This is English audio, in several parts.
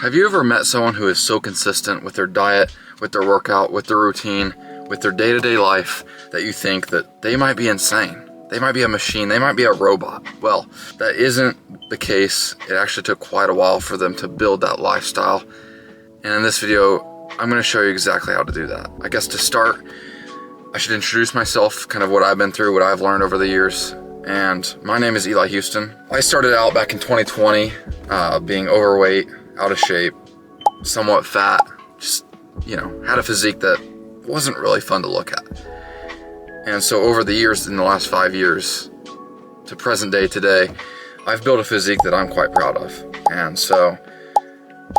Have you ever met someone who is so consistent with their diet, with their workout, with their routine, with their day-to-day life that you think that they might be insane? They might be a machine, they might be a robot. Well, that isn't the case. It actually took quite a while for them to build that lifestyle. And in this video, I'm gonna show you exactly how to do that. I guess to start, I should introduce myself, kind of what I've been through, what I've learned over the years. And my name is Eli Houston. I started out back in 2020, being overweight, out of shape, somewhat fat, just, had a physique that wasn't really fun to look at. And so over the years, in the last 5 years to present day today, I've built a physique that I'm quite proud of. And so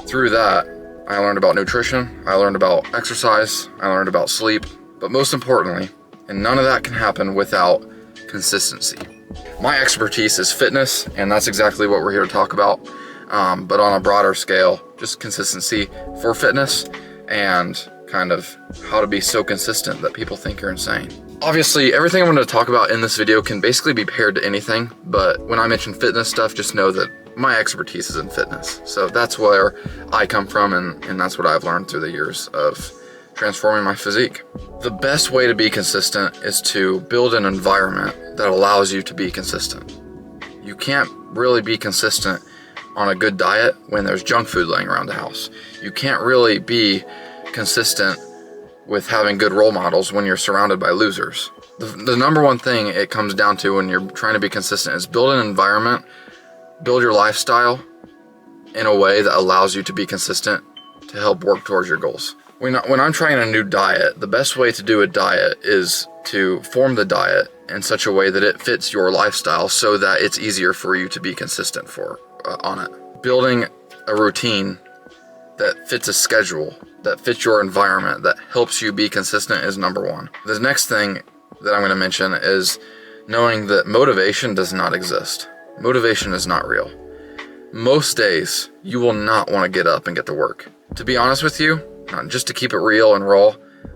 through that, I learned about nutrition, I learned about exercise, I learned about sleep, but most importantly, and none of that can happen without consistency. My expertise is fitness, and that's exactly what we're here to talk about. But on a broader scale, just consistency for fitness and kind of how to be so consistent that people think you're insane. Obviously, everything I'm going to talk about in this video can basically be paired to anything, but when I mention fitness stuff, just know that my expertise is in fitness. So that's where I come from, and that's what I've learned through the years of transforming my physique. The best way to be consistent is to build an environment that allows you to be consistent. You can't really be consistent on a good diet when there's junk food laying around the house. You can't really be consistent with having good role models when you're surrounded by losers. The number one thing it comes down to when you're trying to be consistent is build an environment, build your lifestyle in a way that allows you to be consistent to help work towards your goals. When I'm trying a new diet, the best way to do a diet is to form the diet in such a way that it fits your lifestyle so that it's easier for you to be consistent on it. Building a routine that fits a schedule, that fits your environment, that helps you be consistent is number one. The next thing that I'm going to mention is knowing that motivation does not exist. Motivation is not real. Most days, you will not want to get up and get to work. To be honest with you, just to keep it real and raw,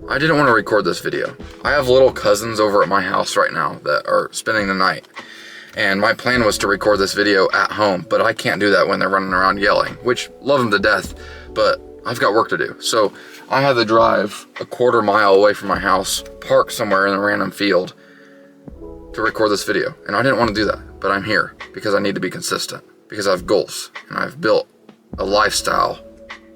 I didn't want to record this video. I have little cousins over at my house right now that are spending the night. And my plan was to record this video at home, but I can't do that when they're running around yelling, which love them to death, but I've got work to do. So I had to drive a quarter mile away from my house, park somewhere in a random field to record this video. And I didn't want to do that, but I'm here because I need to be consistent, because I have goals and I've built a lifestyle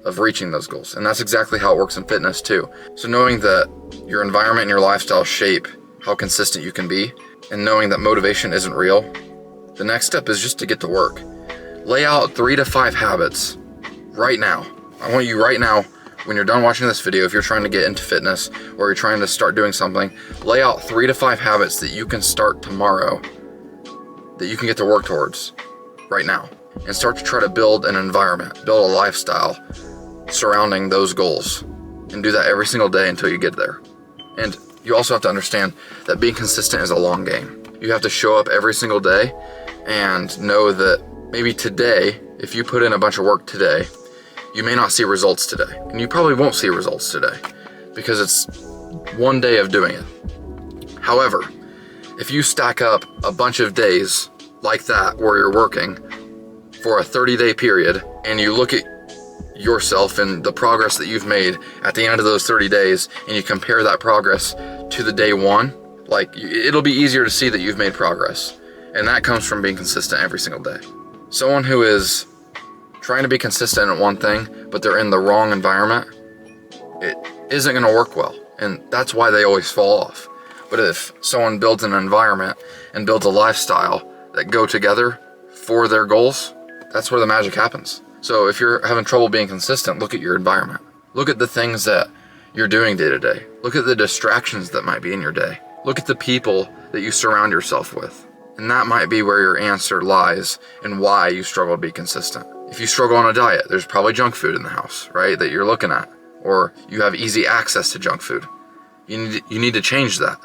of reaching those goals. And that's exactly how it works in fitness too. So knowing that your environment and your lifestyle shape how consistent you can be, and knowing that motivation isn't real, the next step is just to get to work. Lay out 3 to 5 habits right now. I want you right now, when you're done watching this video, if you're trying to get into fitness or you're trying to start doing something, lay out 3 to 5 habits that you can start tomorrow, that you can get to work towards right now, and start to try to build an environment, build a lifestyle surrounding those goals, and do that every single day until you get there. And you also have to understand that being consistent is a long game. You have to show up every single day and know that maybe today, if you put in a bunch of work today, you may not see results today. And you probably won't see results today because it's one day of doing it. However, if you stack up a bunch of days like that where you're working for a 30-day period and you look at yourself and the progress that you've made at the end of those 30 days and you compare that progress to the day one, it'll be easier to see that you've made progress. And that comes from being consistent every single day. Someone who is trying to be consistent at one thing, but they're in the wrong environment, it isn't going to work well. And that's why they always fall off. But if someone builds an environment and builds a lifestyle that go together for their goals, that's where the magic happens. So if you're having trouble being consistent, look at your environment. Look at the things that you're doing day to day. Look at the distractions that might be in your day. Look at the people that you surround yourself with. And that might be where your answer lies and why you struggle to be consistent. If you struggle on a diet, there's probably junk food in the house, right, that you're looking at. Or you have easy access to junk food. You need to change that.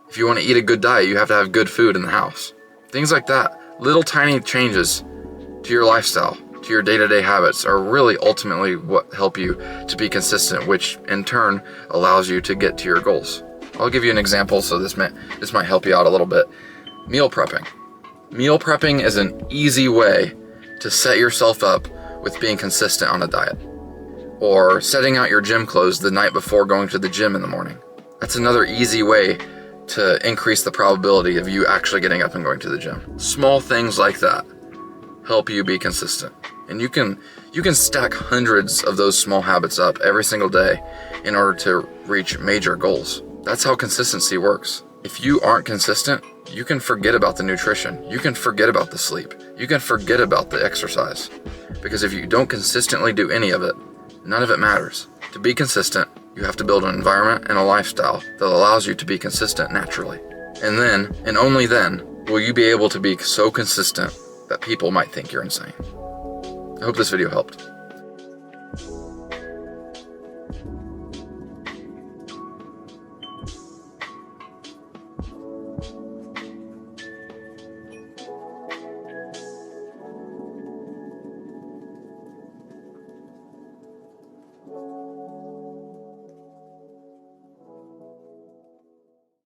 If you want to eat a good diet, you have to have good food in the house. Things like that. Little tiny changes to your lifestyle, to your day-to-day habits are really ultimately what help you to be consistent, which in turn allows you to get to your goals. I'll give you an example so this might help you out a little bit. Meal prepping. Meal prepping is an easy way to set yourself up with being consistent on a diet. Or setting out your gym clothes the night before going to the gym in the morning. That's another easy way to increase the probability of you actually getting up and going to the gym. Small things like that help you be consistent. And you can stack hundreds of those small habits up every single day in order to reach major goals. That's how consistency works. If you aren't consistent, you can forget about the nutrition. You can forget about the sleep. You can forget about the exercise. Because if you don't consistently do any of it, none of it matters. To be consistent, you have to build an environment and a lifestyle that allows you to be consistent naturally. And then, and only then, will you be able to be so consistent that people might think you're insane. I hope this video helped.